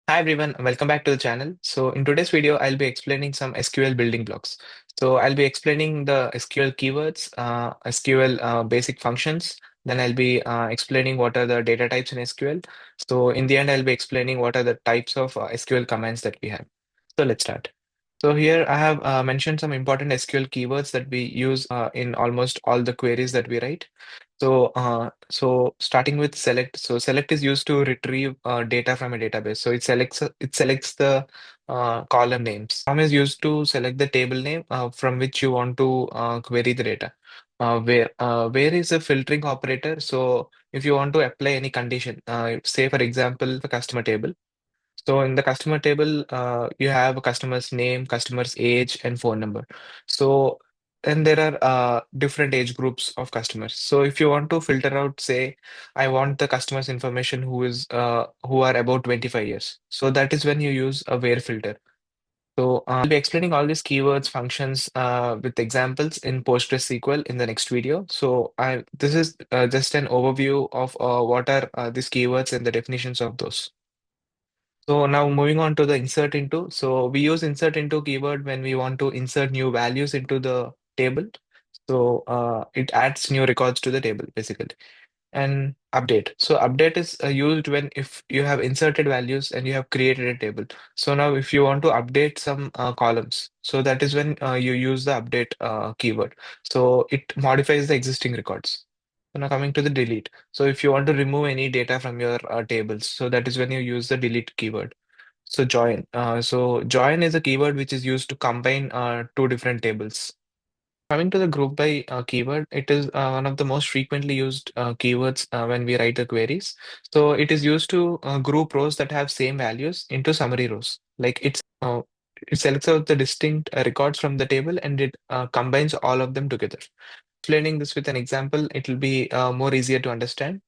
Hi everyone, welcome back to the channel. So in today's video, I'll be explaining some SQL building blocks. So I'll be explaining the SQL keywords, SQL basic functions. Then I'll be explaining what are the data types in SQL. So in the end, I'll be explaining what are the types of SQL commands that we have. So let's start. So here I have mentioned some important SQL keywords that we use in almost all the queries that we write. So starting with select. So select is used to retrieve data from a database. So it selects the column names. From is used to select the table name from which you want to query the data. Where is a filtering operator? So if you want to apply any condition, say for example, the customer table. So in the customer table, you have a customer's name, customer's age, and phone number. So and there are different age groups of customers. So if you want to filter out, say, I want the customer's information who are about 25 years. So that is when you use a where filter. So I'll be explaining all these keywords, functions with examples in PostgreSQL in the next video. So this is just an overview of what are these keywords and the definitions of those. So now moving on to the insert into. So we use insert into keyword when we want to insert new values into the table. So it adds new records to the table basically. And update. So update is used when if you have inserted values and you have created a table. So now if you want to update some columns, so that is when you use the update keyword. So it modifies the existing records. So now coming to the delete. So if you want to remove any data from your tables, so that is when you use the delete keyword. So join. So join is a keyword which is used to combine two different tables. Coming to the group by keyword, it is one of the most frequently used keywords when we write the queries. So it is used to group rows that have same values into summary rows. Like it selects out the distinct records from the table and it combines all of them together. Explaining this with an example, it will be more easier to understand.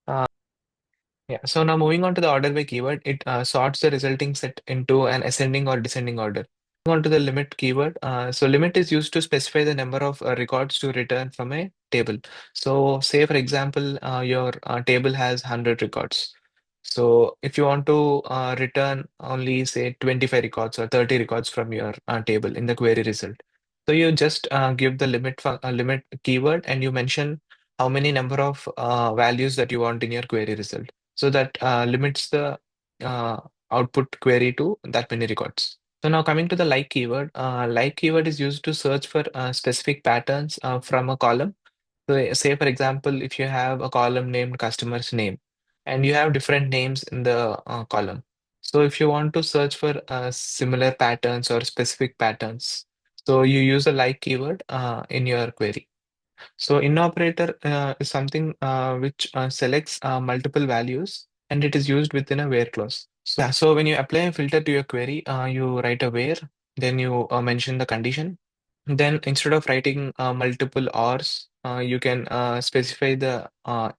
Yeah, so now moving on to the order by keyword, it sorts the resulting set into an ascending or descending order. Moving on to the limit keyword. So limit is used to specify the number of records to return from a table. So say for example, your table has 100 records. So if you want to return only say 25 records or 30 records from your table in the query result. So you just give the limit keyword and you mention how many number of values that you want in your query result. So that limits the uh, output query to that many records. So now coming to the like keyword is used to search for specific patterns from a column. So say for example, if you have a column named customer's name and you have different names in the column. So if you want to search for similar patterns or specific patterns, so you use a like keyword in your query. So in operator is something which selects multiple values and it is used within a where clause. So when you apply a filter to your query, you write a where, then you mention the condition. Then instead of writing multiple ors, you can specify the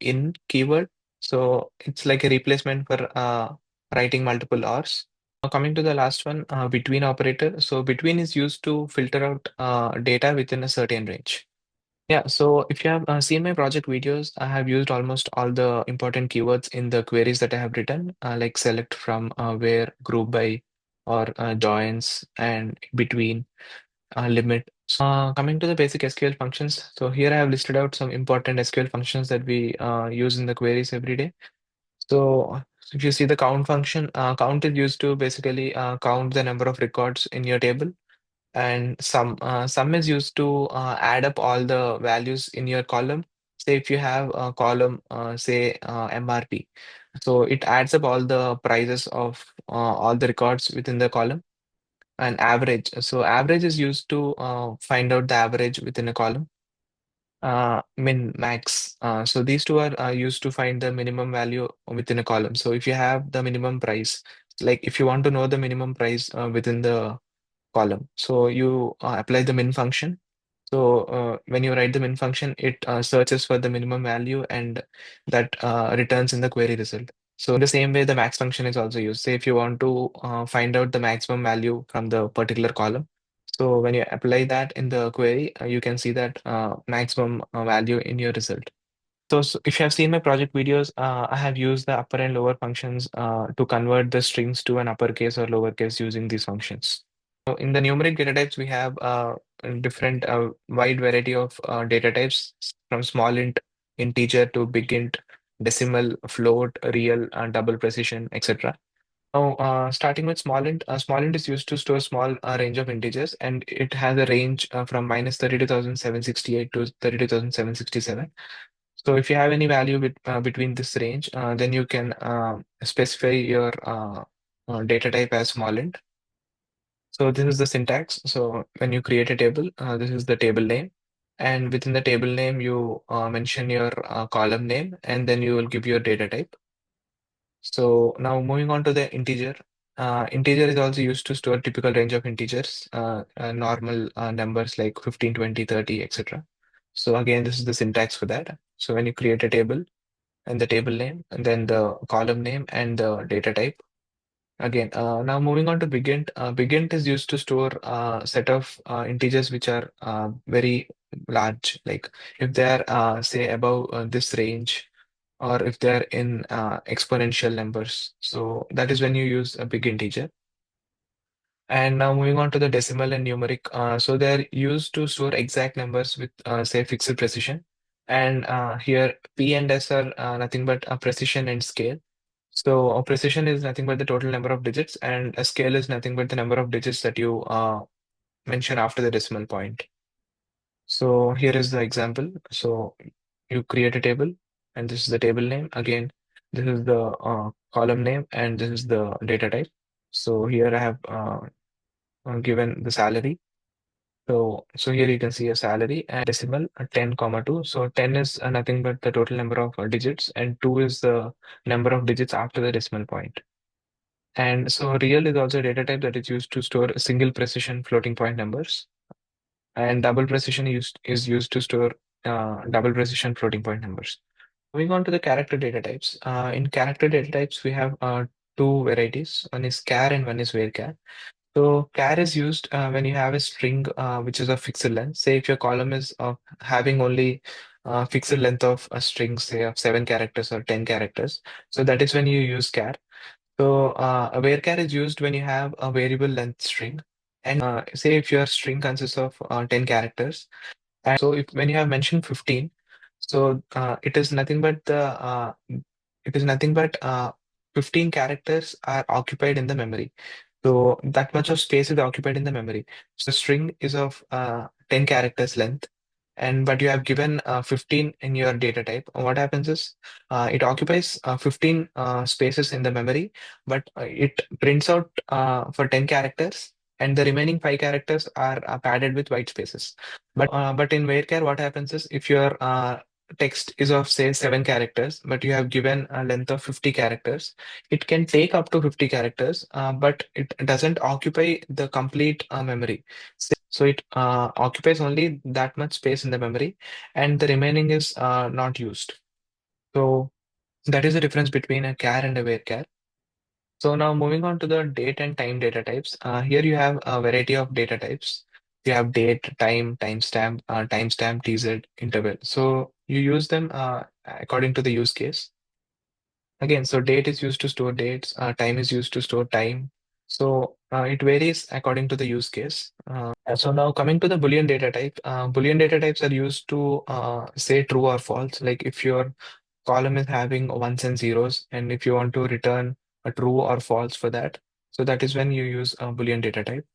in keyword. So it's like a replacement for writing multiple ors. Now coming to the last one, between operator. So between is used to filter out data within a certain range. Yeah, so if you have seen my project videos, I have used almost all the important keywords in the queries that I have written, like select from, where, group by, or joins, and between, limit. So, coming to the basic SQL functions, so here I have listed out some important SQL functions that we use in the queries every day. So if you see the count function, count is used to basically count the number of records in your table. And sum is used to add up all the values in your column. Say if you have a column, say MRP, so it adds up all the prices of all the records within the column. And average, so average is used to find out the average within a column. Min, max. So these two are used to find the minimum value within a column. So if you have the minimum price, like if you want to know the minimum price within the column. So you apply the min function. So when you write the min function, it searches for the minimum value and that returns in the query result. So in the same way, the max function is also used. Say if you want to find out the maximum value from the particular column. So when you apply that in the query, you can see that maximum value in your result. So if you have seen my project videos, I have used the upper and lower functions to convert the strings to an uppercase or lowercase using these functions. So in the numeric data types, we have a different wide variety of data types from small int, integer to big int, decimal, float, real, double precision, etc. Now, starting with small int is used to store small range of integers, and it has a range from minus 32,768 to 32,767. So if you have any value between this range, then you can specify your data type as small int. So this is the syntax. So when you create a table, this is the table name. And within the table name, you mention your column name, and then you will give your data type. So now moving on to the integer. Integer is also used to store typical range of integers, normal numbers like 15, 20, 30, etc. So again, this is the syntax for that. So when you create a table, and the table name, and then the column name and the data type. Again, now moving on to BigInt. BigInt is used to store a set of integers which are very large. Like if they are, say, above this range, or if they're in exponential numbers. So that is when you use a big integer. And now moving on to the decimal and numeric. So they're used to store exact numbers with, say, fixed precision. And here P and S are nothing but a precision and scale. So a precision is nothing but the total number of digits, and a scale is nothing but the number of digits that you mention after the decimal point. So here is the example. So you create a table, and this is the table name. Again, this is the column name, and this is the data type. So here I have given the salary. So here you can see a salary and decimal 10 comma 2. So 10 is nothing but the total number of digits, and 2 is the number of digits after the decimal point. And so real is also a data type that is used to store single precision floating point numbers. And double precision is used to store double precision floating point numbers. Moving on to the character data types. In character data types, we have two varieties. One is char and one is varchar. So char is used when you have a string which is of fixed length. Say if your column is having only fixed length of a string, say of 7 characters or 10 characters. So that is when you use char. So a varchar is used when you have a variable length string. And say if your string consists of 10 characters. And so if when you have mentioned 15, so it is nothing but 15 characters are occupied in the memory. So that much of space is occupied in the memory. So string is of 10 characters length, and but you have given 15 in your data type. What happens is it occupies 15 spaces in the memory, but it prints out for 10 characters, and the remaining 5 characters are padded with white spaces. But in varchar, what happens is if your text is of say 7 characters, but you have given a length of 50 characters, it can take up to 50 characters, but it doesn't occupy the complete memory. So it occupies only that much space in the memory, and the remaining is not used. So that is the difference between a char and a varchar. So now moving on to the date and time data types. Here you have a variety of data types. You have date, time, timestamp, TZ, interval. So you use them according to the use case. Again, so date is used to store dates, time is used to store time. So it varies according to the use case. So now coming to the Boolean data type, Boolean data types are used to say true or false. Like if your column is having ones and zeros, and if you want to return a true or false for that, so that is when you use a Boolean data type.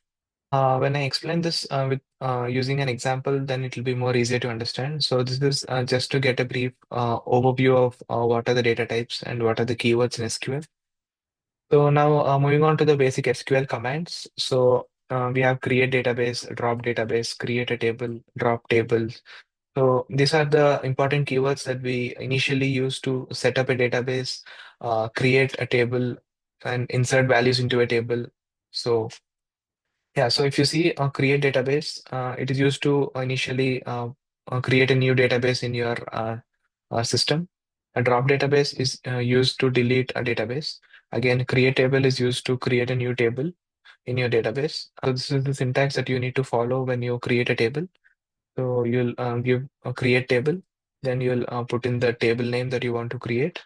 When I explain this with using an example, then it will be more easier to understand. So this is just to get a brief overview of what are the data types and what are the keywords in SQL. So now moving on to the basic SQL commands. So we have create database, drop database, create a table, drop tables. So these are the important keywords that we initially use to set up a database, create a table, and insert values into a table. So yeah, so if you see a create database, it is used to initially create a new database in your system. A drop database is used to delete a database. Again, create table is used to create a new table in your database. So this is the syntax that you need to follow when you create a table. So you'll give a create table. Then you'll put in the table name that you want to create.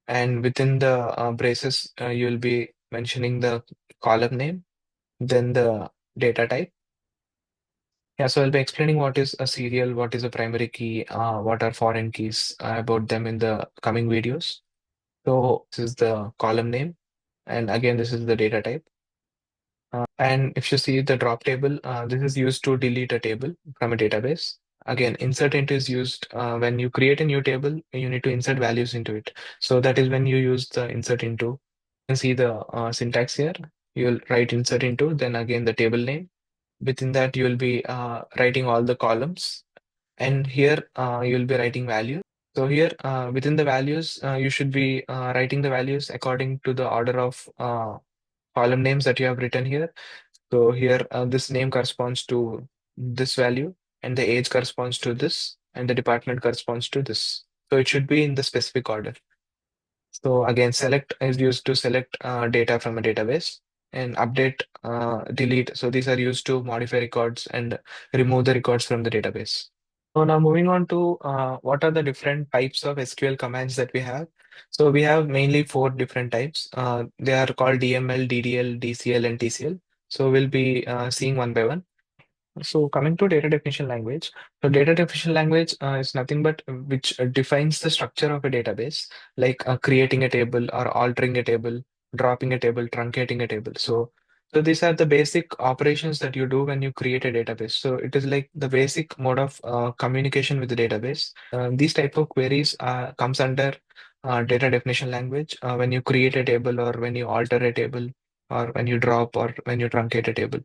And within the braces, you'll be mentioning the column name, then the data type. Yeah, so I'll be explaining what is a serial, what is a primary key, what are foreign keys, about them in the coming videos. So this is the column name, and again, this is the data type. And if you see the drop table, this is used to delete a table from a database. Again, insert into is used when you create a new table, you need to insert values into it. So that is when you use the insert into. You can see the syntax here. You'll write insert into, then again the table name. Within that, you'll be writing all the columns. And here, you'll be writing values. So here, within the values, you should be writing the values according to the order of column names that you have written here. So here, this name corresponds to this value, and the age corresponds to this, and the department corresponds to this. So it should be in the specific order. So again, select is used to select data from a database, and update, delete. So these are used to modify records and remove the records from the database. So now moving on to what are the different types of SQL commands that we have. So we have mainly four different types. They are called DML, DDL, DCL, and TCL. So we'll be seeing one by one. So coming to data definition language, so data definition language is nothing but which defines the structure of a database, like creating a table or altering a table, dropping a table, truncating a table. So these are the basic operations that you do when you create a database. So it is like the basic mode of communication with the database. These type of queries comes under data definition language when you create a table or when you alter a table or when you drop or when you truncate a table.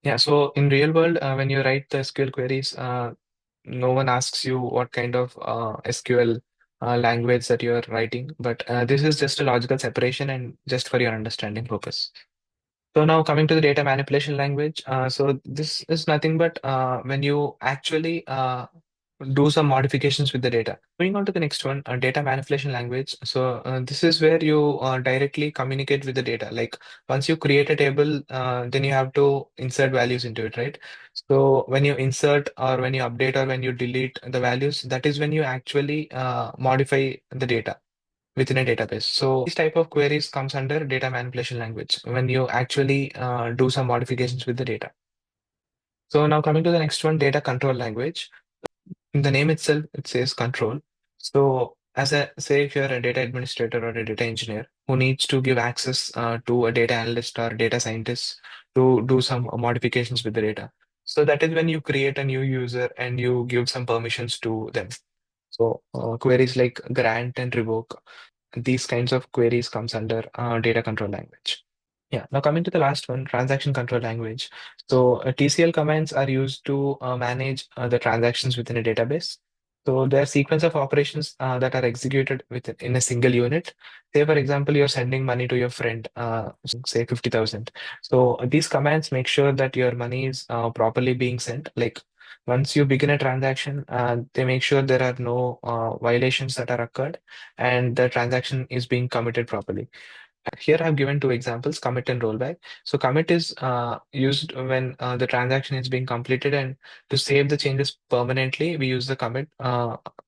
Yeah, so in real world, when you write the SQL queries, no one asks you what kind of SQL language that you're writing, but this is just a logical separation and just for your understanding purpose. So now coming to the data manipulation language, so this is nothing but when you actually do some modifications with the data. Moving on to the next one, data manipulation language. So this is where you directly communicate with the data. Like once you create a table, then you have to insert values into it, right? So when you insert or when you update or when you delete the values, that is when you actually modify the data within a database. So these type of queries comes under data manipulation language when you actually do some modifications with the data. So now coming to the next one, data control language. In the name itself, it says control. So as a say if you're a data administrator or a data engineer who needs to give access to a data analyst or data scientist to do some modifications with the data. So that is when you create a new user and you give some permissions to them. So queries like grant and revoke, these kinds of queries comes under data control language. Yeah, now coming to the last one, transaction control language. So TCL commands are used to manage the transactions within a database. So there are sequence of operations that are executed within a single unit. Say, for example, you're sending money to your friend, say 50,000. So these commands make sure that your money is properly being sent. Like once you begin a transaction, they make sure there are no violations that are occurred and the transaction is being committed properly. Here I've given two examples, commit and rollback. So commit is used when the transaction is being completed, and to save the changes permanently, we use the commit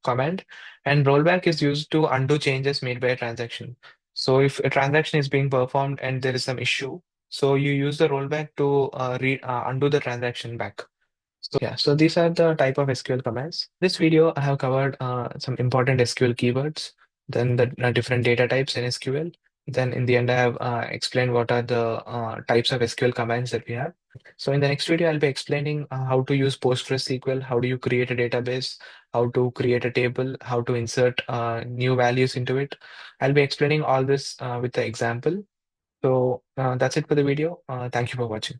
command. And rollback is used to undo changes made by a transaction. So if a transaction is being performed and there is some issue, so you use the rollback to undo the transaction back. So yeah, so these are the type of SQL commands. This video, I have covered some important SQL keywords, then the different data types in SQL. Then in the end, I have explained what are the types of SQL commands that we have. So in the next video, I'll be explaining how to use PostgreSQL, how do you create a database, how to create a table, how to insert new values into it. I'll be explaining all this with the example. So that's it for the video. Thank you for watching.